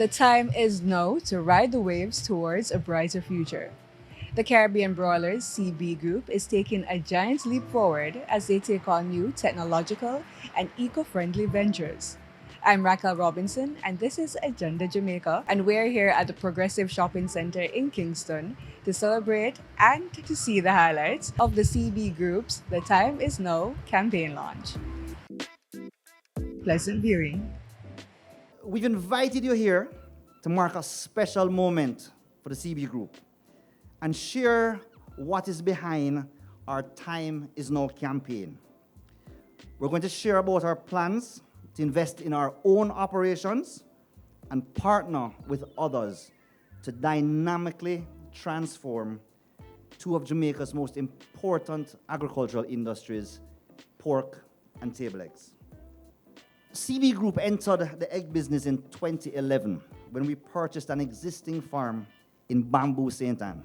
The time is now to ride the waves towards a brighter future. The Caribbean Broilers CB Group is taking a giant leap forward as they take on new technological and eco-friendly ventures. I'm Raquel Robinson, and this is Agenda Jamaica, and we're here at the Progressive Shopping Center in Kingston to celebrate and to see the highlights of the CB Group's The Time Is Now campaign launch. Pleasant viewing. We've invited you here to mark a special moment for the CB Group and share what is behind our Time Is Now campaign. We're going to share about our plans to invest in our own operations and partner with others to dynamically transform two of Jamaica's most important agricultural industries, pork and table eggs. CB Group entered the egg business in 2011 when we purchased an existing farm in Bamboo, St. Anne.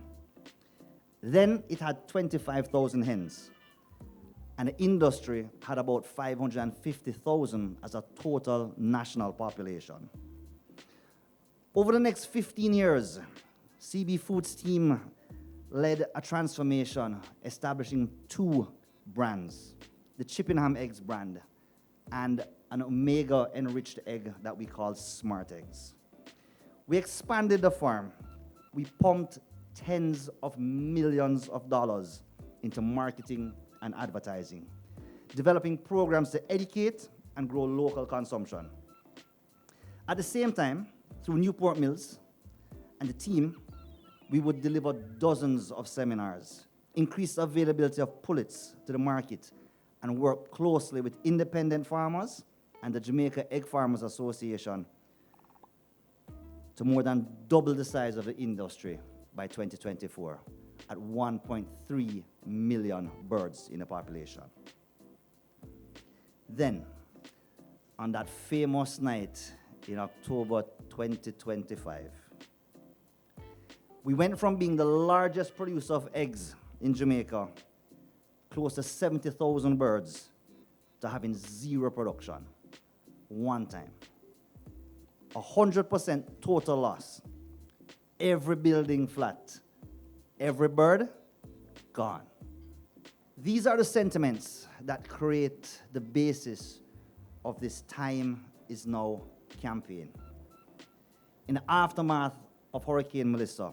Then it had 25,000 hens, and the industry had about 550,000 as a total national population. Over the next 15 years, CB Foods team led a transformation, establishing two brands, the Chippenham Eggs brand and an omega-enriched egg that we call Smart Eggs. We expanded the farm. We pumped tens of millions of dollars into marketing and advertising, developing programs to educate and grow local consumption. At the same time, through Newport Mills and the team, we would deliver dozens of seminars, increase availability of pullets to the market, and work closely with independent farmers and the Jamaica Egg Farmers Association to more than double the size of the industry by 2024 at 1.3 million birds in the population. Then, on that famous night in October 2025, we went from being the largest producer of eggs in Jamaica, close to 70,000 birds, to having zero production, one time. 100% total loss. Every building flat. Every bird gone. These are the sentiments that create the basis of this Time Is Now campaign. In the aftermath of Hurricane Melissa,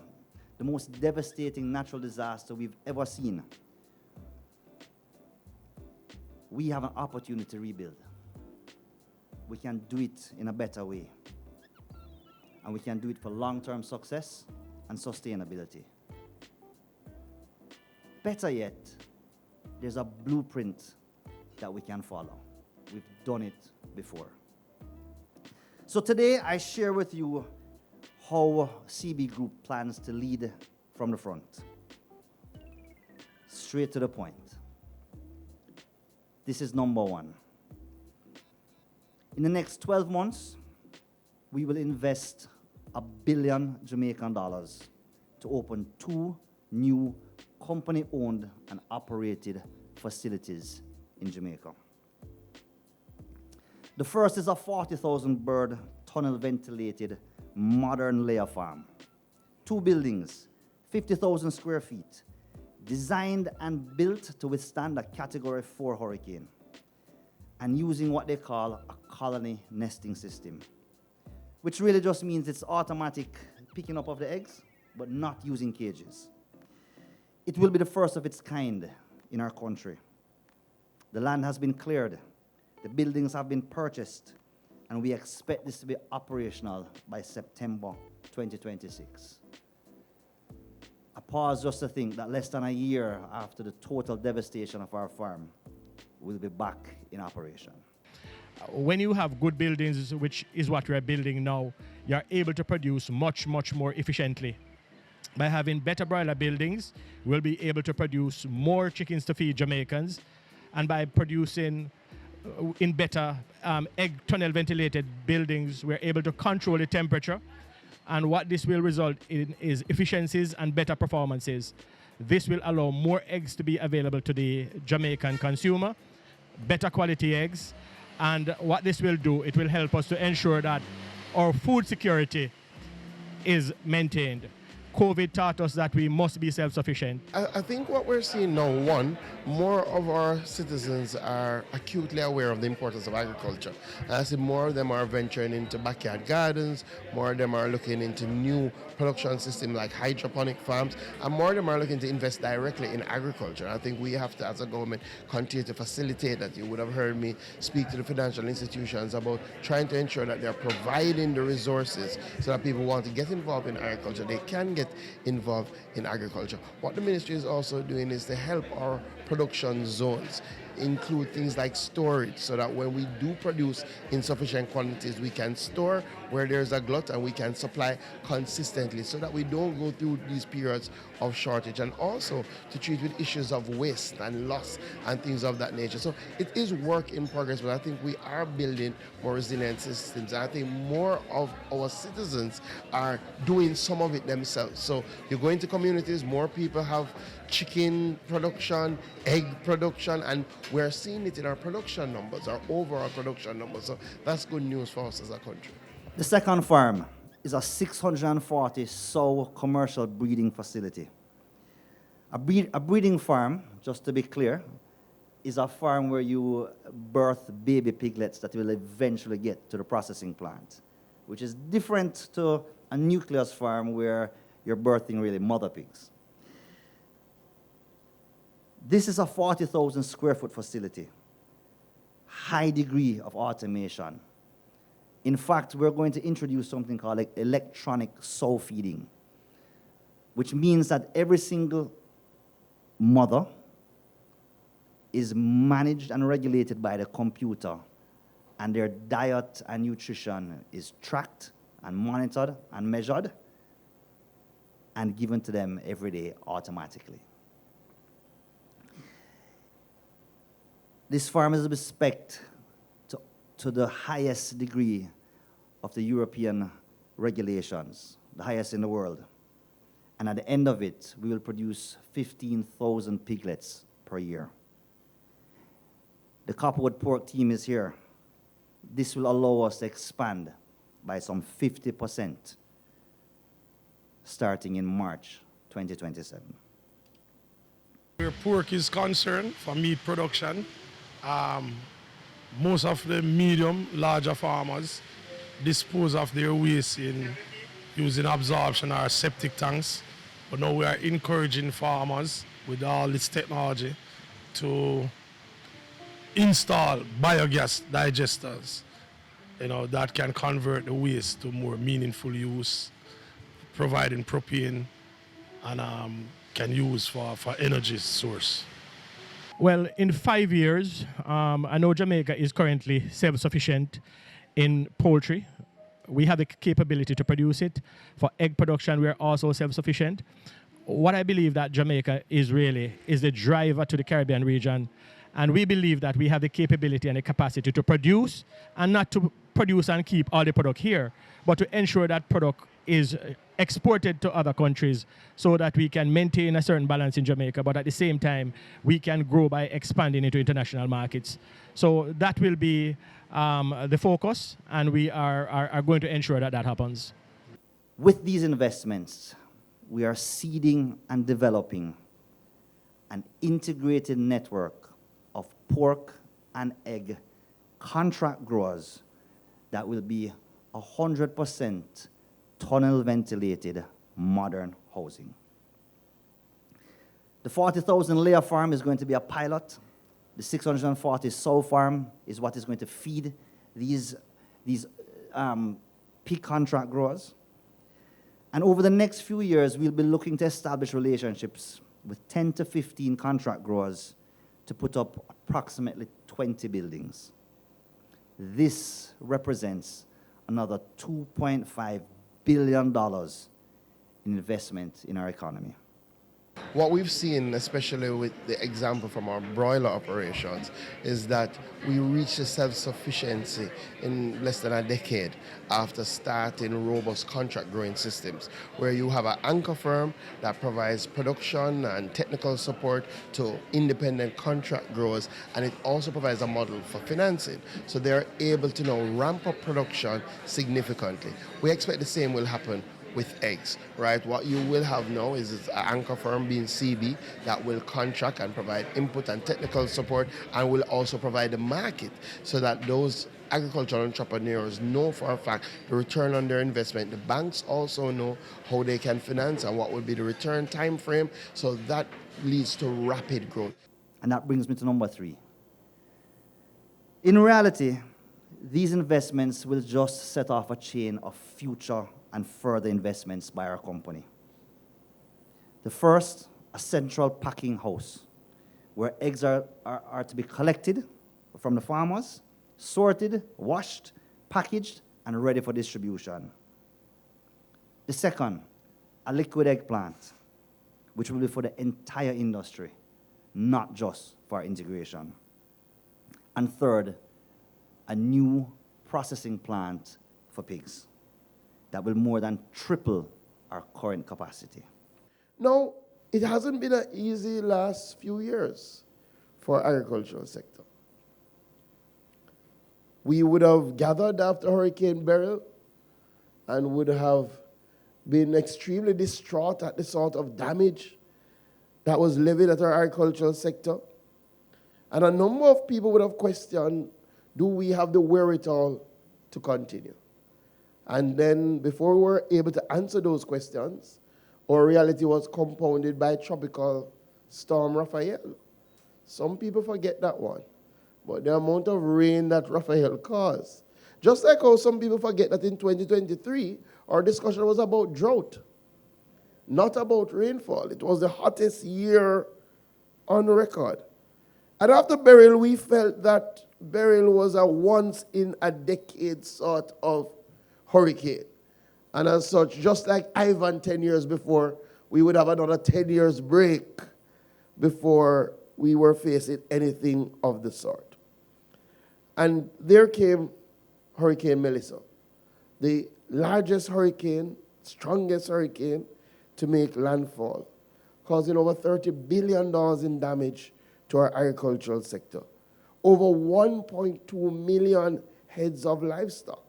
the most devastating natural disaster we've ever seen, we have an opportunity to rebuild. We can do it in a better way. And we can do it for long-term success and sustainability. Better yet, there's a blueprint that we can follow. We've done it before. So today, I share with you how CB Group plans to lead from the front. Straight to the point. This is number one. In the next 12 months, we will invest $1 billion Jamaican dollars to open two new company-owned and operated facilities in Jamaica. The first is a 40,000 bird tunnel ventilated modern layer farm. Two buildings, 50,000 square feet, designed and built to withstand a Category 4 hurricane, and using what they call a colony nesting system, which really just means it's automatic picking up of the eggs, but not using cages. It will be the first of its kind in our country. The land has been cleared, the buildings have been purchased, and we expect this to be operational by September 2026. I pause just to think that less than a year after the total devastation of our farm, we'll be back in operation. When you have good buildings, which is what we are building now, you're able to produce much, much more efficiently. By having better broiler buildings, we'll be able to produce more chickens to feed Jamaicans, and by producing in better egg tunnel ventilated buildings, we're able to control the temperature, and what this will result in is efficiencies and better performances. This will allow more eggs to be available to the Jamaican consumer, better quality eggs, and what this will do, it will help us to ensure that our food security is maintained. COVID taught us that we must be self-sufficient. I think what we're seeing now, one, more of our citizens are acutely aware of the importance of agriculture. I see more of them are venturing into backyard gardens, more of them are looking into new production systems like hydroponic farms, and more of them are looking to invest directly in agriculture. I think we have to, as a government, continue to facilitate that. You would have heard me speak to the financial institutions about trying to ensure that they're providing the resources so that people who want to get involved in agriculture, they can get involved in agriculture. What the ministry is also doing is to help our production zones include things like storage, so that when we do produce in sufficient quantities, we can store where there's a glut and we can supply consistently, so that we don't go through these periods of shortage, and also to treat with issues of waste and loss and things of that nature. So it is work in progress, but I think we are building more resilient systems. I think more of our citizens are doing some of it themselves. So you go into communities, more people have chicken production, egg production, and we're seeing it in our production numbers, our overall production numbers. So that's good news for us as a country. The second farm is a 640 sow commercial breeding facility. A breeding farm, just to be clear, is a farm where you birth baby piglets that will eventually get to the processing plant, which is different to a nucleus farm where you're birthing really mother pigs. This is a 40,000 square foot facility, high degree of automation. In fact, we're going to introduce something called electronic sow feeding, which means that every single mother is managed and regulated by the computer, and their diet and nutrition is tracked and monitored and measured and given to them every day automatically. This farm is respect to the highest degree of the European regulations, the highest in the world. And at the end of it, we will produce 15,000 piglets per year. The Copperwood Pork team is here. This will allow us to expand by some 50% starting in March 2027. Where pork is concerned for meat production, most of the medium, larger farmers dispose of their waste in using absorption or septic tanks. But now we are encouraging farmers with all this technology to install biogas digesters, that can convert the waste to more meaningful use, providing propane and can use for energy source. Well, in 5 years, I know Jamaica is currently self-sufficient in poultry. We have the capability to produce it. For egg production, we're also self-sufficient. What I believe that Jamaica is the driver to the Caribbean region. And we believe that we have the capability and the capacity to produce, and not to produce and keep all the product here, but to ensure that product is exported to other countries so that we can maintain a certain balance in Jamaica, but at the same time, we can grow by expanding into international markets. So that will be the focus, and we are going to ensure that that happens. With these investments, we are seeding and developing an integrated network of pork and egg contract growers that will be 100% tunnel ventilated modern housing. The 40,000 layer farm is going to be a pilot. The 640 sow farm is what is going to feed these pig contract growers. And over the next few years, we'll be looking to establish relationships with 10 to 15 contract growers to put up approximately 20 buildings. This represents another $2.5 billion in investment in our economy. What we've seen, especially with the example from our broiler operations, is that we reached a self-sufficiency in less than a decade after starting robust contract growing systems, where you have an anchor firm that provides production and technical support to independent contract growers, and it also provides a model for financing. So they're able to now ramp up production significantly. We expect the same will happen with eggs, right? What you will have now is an anchor firm being CB that will contract and provide input and technical support, and will also provide the market so that those agricultural entrepreneurs know for a fact the return on their investment. The banks also know how they can finance and what will be the return time frame, so that leads to rapid growth. And that brings me to number 3. In reality, these investments will just set off a chain of future and further investments by our company. The first, a central packing house, where eggs are to be collected from the farmers, sorted, washed, packaged, and ready for distribution. The second, a liquid egg plant, which will be for the entire industry, not just for integration. And third, a new processing plant for pigs that will more than triple our current capacity. Now, it hasn't been an easy last few years for agricultural sector. We would have gathered after Hurricane Beryl and would have been extremely distraught at the sort of damage that was levied at our agricultural sector. And a number of people would have questioned, do we have the wherewithal to continue? And then before we were able to answer those questions, our reality was compounded by Tropical Storm Raphael. Some people forget that one. But the amount of rain that Raphael caused. Just like how some people forget that in 2023, our discussion was about drought, not about rainfall. It was the hottest year on record. And after Beryl, we felt that Beryl was a once-in-a-decade sort of hurricane. And as such, just like Ivan 10 years before, we would have another 10 years break before we were facing anything of the sort. And there came Hurricane Melissa, the largest hurricane, strongest hurricane to make landfall, causing over $30 billion in damage to our agricultural sector, over 1.2 million heads of livestock,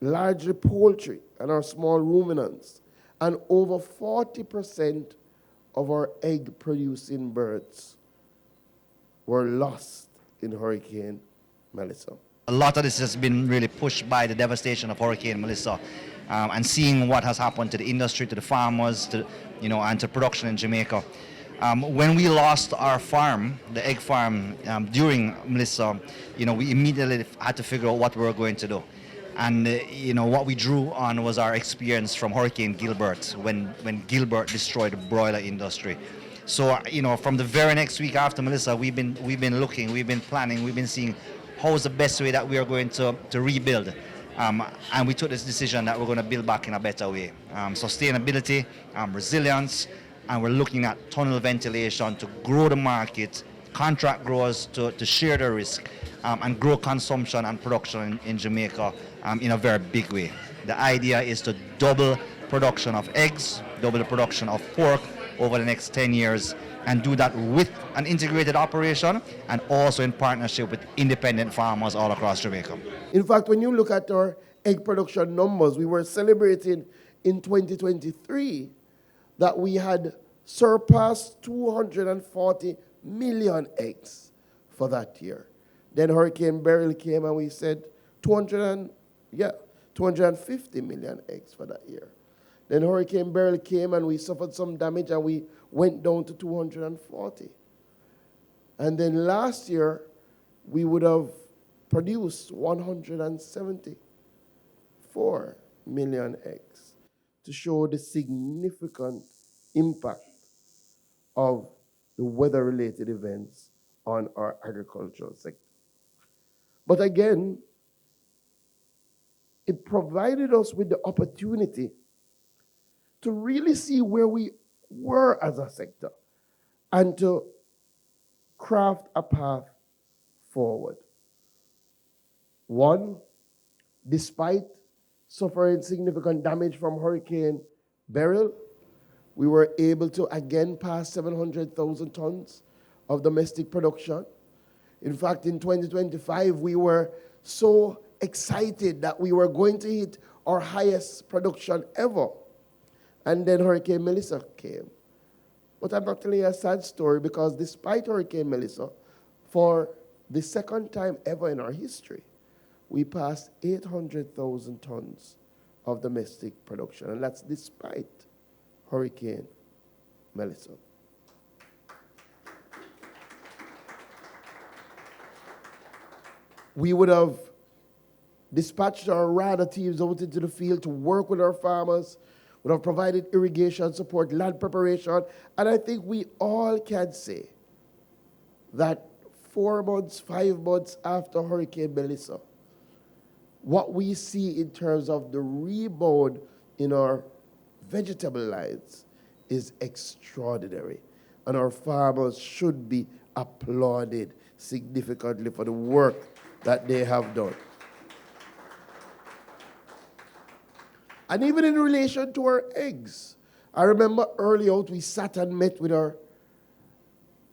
largely poultry and our small ruminants, and over 40% of our egg-producing birds were lost in Hurricane Melissa. A lot of this has been really pushed by the devastation of Hurricane Melissa, and seeing what has happened to the industry, to the farmers, to, and to production in Jamaica. When we lost our farm, the egg farm, during Melissa, we immediately had to figure out what we were going to do. And what we drew on was our experience from Hurricane Gilbert, when Gilbert destroyed the broiler industry. So from the very next week after Melissa, we've been looking, we've been planning, we've been seeing how's the best way that we are going to rebuild. And we took this decision that we're going to build back in a better way. Sustainability, resilience, and we're looking at tunnel ventilation to grow the market, contract growers to share the risk, and grow consumption and production in Jamaica in a very big way. The idea is to double production of eggs, double the production of pork over the next 10 years, and do that with an integrated operation and also in partnership with independent farmers all across Jamaica. In fact, when you look at our egg production numbers, we were celebrating in 2023 that we had surpassed 240 million eggs for that year. Then Hurricane Beryl came and we said 250 million eggs for that year. Then Hurricane Beryl came and we suffered some damage and we went down to 240. And then last year, we would have produced 174 million eggs to show the significant impact of the weather-related events on our agricultural sector. But again, it provided us with the opportunity to really see where we were as a sector and to craft a path forward. One, despite suffering significant damage from Hurricane Beryl, we were able to again pass 700,000 tons of domestic production. In fact, in 2025, we were so excited that we were going to hit our highest production ever. And then Hurricane Melissa came. But I'm not telling you a sad story, because despite Hurricane Melissa, for the second time ever in our history, we passed 800,000 tons of domestic production, and that's despite Hurricane Melissa. We would have dispatched our RADA teams out into the field to work with our farmers, would have provided irrigation support, land preparation, and I think we all can say that 4 months, 5 months after Hurricane Melissa, what we see in terms of the rebound in our vegetable lines is extraordinary. And our farmers should be applauded significantly for the work that they have done. And even in relation to our eggs, I remember early out we sat and met with our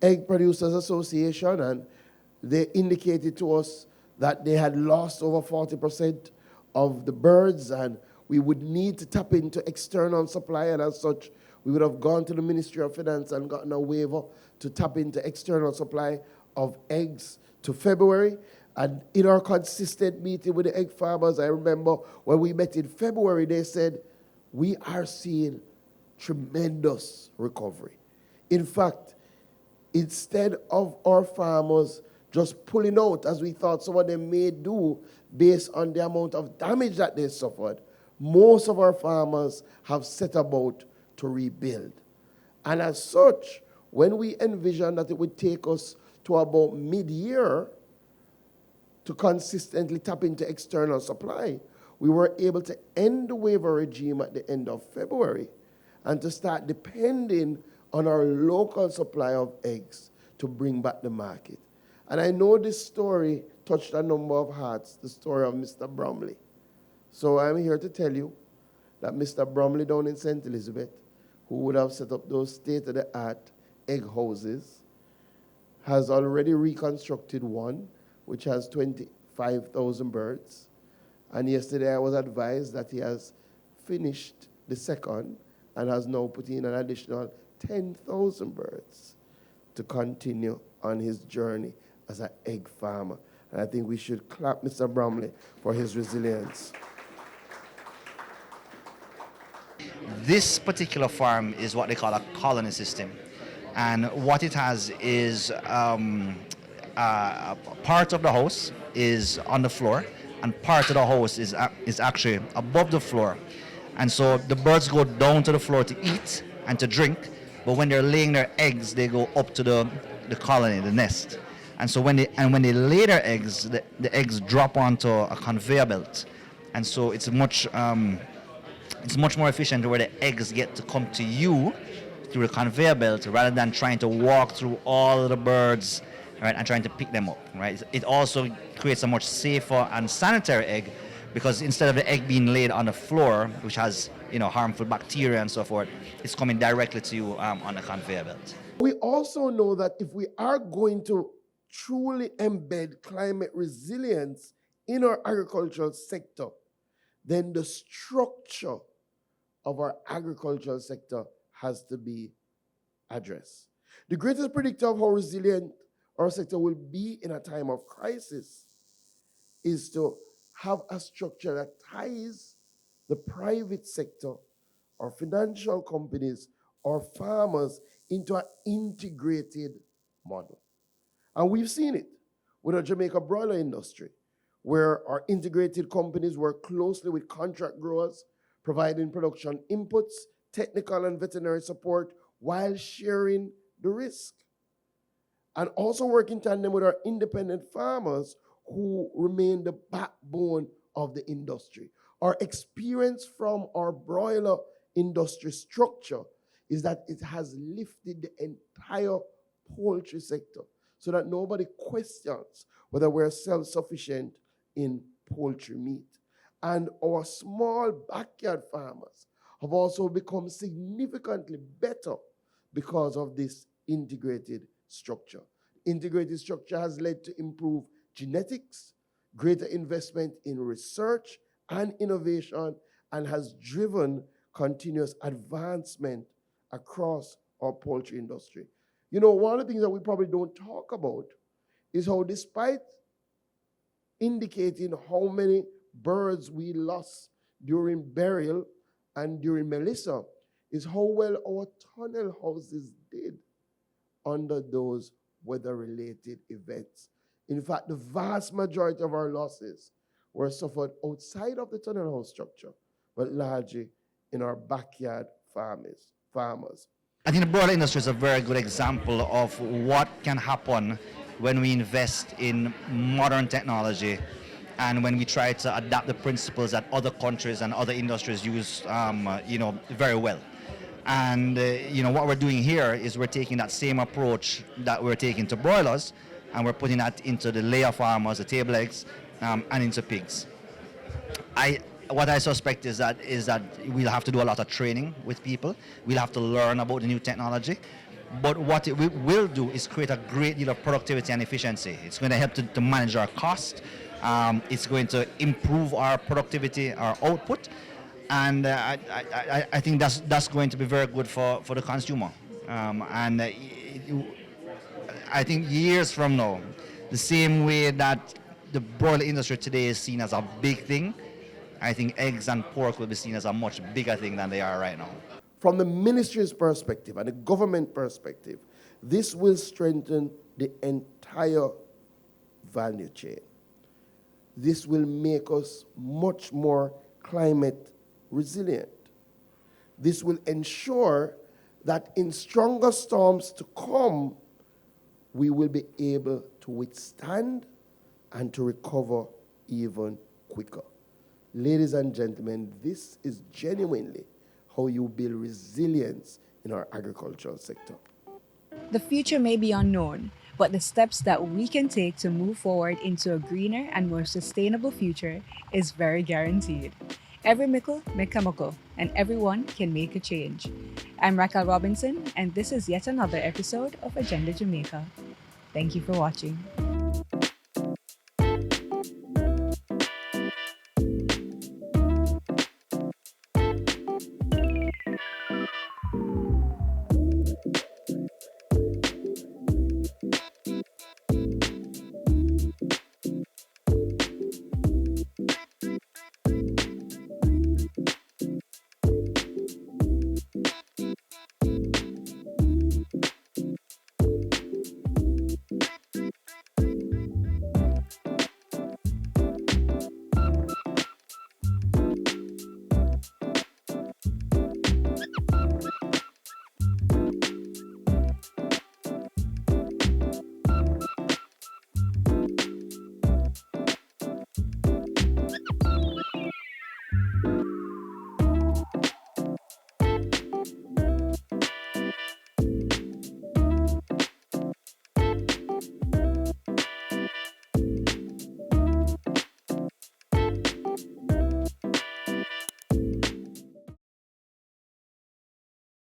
Egg Producers Association, and they indicated to us that they had lost over 40% of the birds, and we would need to tap into external supply, and as such, we would have gone to the Ministry of Finance and gotten a waiver to tap into external supply of eggs to February. And in our consistent meeting with the egg farmers, I remember when we met in February, they said, we are seeing tremendous recovery. In fact, instead of our farmers just pulling out, as we thought some of them may do based on the amount of damage that they suffered, most of our farmers have set about to rebuild. And as such, when we envisioned that it would take us to about mid-year to consistently tap into external supply, we were able to end the waiver regime at the end of February and to start depending on our local supply of eggs to bring back the market. And I know this story touched a number of hearts, the story of Mr. Bromley. So I'm here to tell you that Mr. Bromley down in St. Elizabeth, who would have set up those state-of-the-art egg houses, has already reconstructed one, which has 25,000 birds. And yesterday I was advised that he has finished the second and has now put in an additional 10,000 birds to continue on his journey as an egg farmer. And I think we should clap Mr. Bromley for his resilience. This particular farm is what they call a colony system. And what it has is part of the house is on the floor, and part of the house is actually above the floor. And so the birds go down to the floor to eat and to drink, but when they're laying their eggs, they go up to the colony, the nest. And so when they lay their eggs, the eggs drop onto a conveyor belt. And so it's much more efficient where the eggs get to come to you through the conveyor belt rather than trying to walk through all of the birds, right, and trying to pick them up, right? It also creates a much safer and sanitary egg, because instead of the egg being laid on the floor, which has harmful bacteria and so forth, it's coming directly to you on the conveyor belt. We also know that if we are going to truly embed climate resilience in our agricultural sector, then the structure of our agricultural sector has to be addressed. The greatest predictor of how resilient our sector will be in a time of crisis is to have a structure that ties the private sector, or financial companies, or farmers into an integrated model. And we've seen it with our Jamaica broiler industry, where our integrated companies work closely with contract growers, providing production inputs, technical and veterinary support, while sharing the risk. And also work in tandem with our independent farmers, who remain the backbone of the industry. Our experience from our broiler industry structure is that it has lifted the entire poultry sector so that nobody questions whether we're self-sufficient in poultry meat. And our small backyard farmers have also become significantly better because of this integrated structure. Integrated structure has led to improved genetics, greater investment in research and innovation, and has driven continuous advancement across our poultry industry. You know, one of the things that we probably don't talk about is how, despite indicating how many birds we lost during Beryl and during Melissa, is how well our tunnel houses did under those weather-related events. In fact, the vast majority of our losses were suffered outside of the tunnel house structure, but largely in our backyard farmers. I think the broiler industry is a very good example of what can happen when we invest in modern technology and when we try to adapt the principles that other countries and other industries use, very well. And what we're doing here is we're taking that same approach that we're taking to broilers, and we're putting that into the layer farmers, the table eggs, and into pigs. What I suspect is that we'll have to do a lot of training with people. We'll have to learn about the new technology. But what it will do is create a great deal of productivity and efficiency. It's going to help to manage our cost. It's going to improve our productivity, our output. And I think that's going to be very good for the consumer. I think years from now, the same way that the broiler industry today is seen as a big thing, I think eggs and pork will be seen as a much bigger thing than they are right now. From the ministry's perspective and the government perspective, this will strengthen the entire value chain. This will make us much more climate resilient. This will ensure that in stronger storms to come, we will be able to withstand and to recover even quicker. Ladies and gentlemen, this is genuinely how you build resilience in our agricultural sector. The future may be unknown, but the steps that we can take to move forward into a greener and more sustainable future is very guaranteed. Every mickle make a muckle, and everyone can make a change. I'm Raquel Robinson, and this is yet another episode of Agenda Jamaica. Thank you for watching.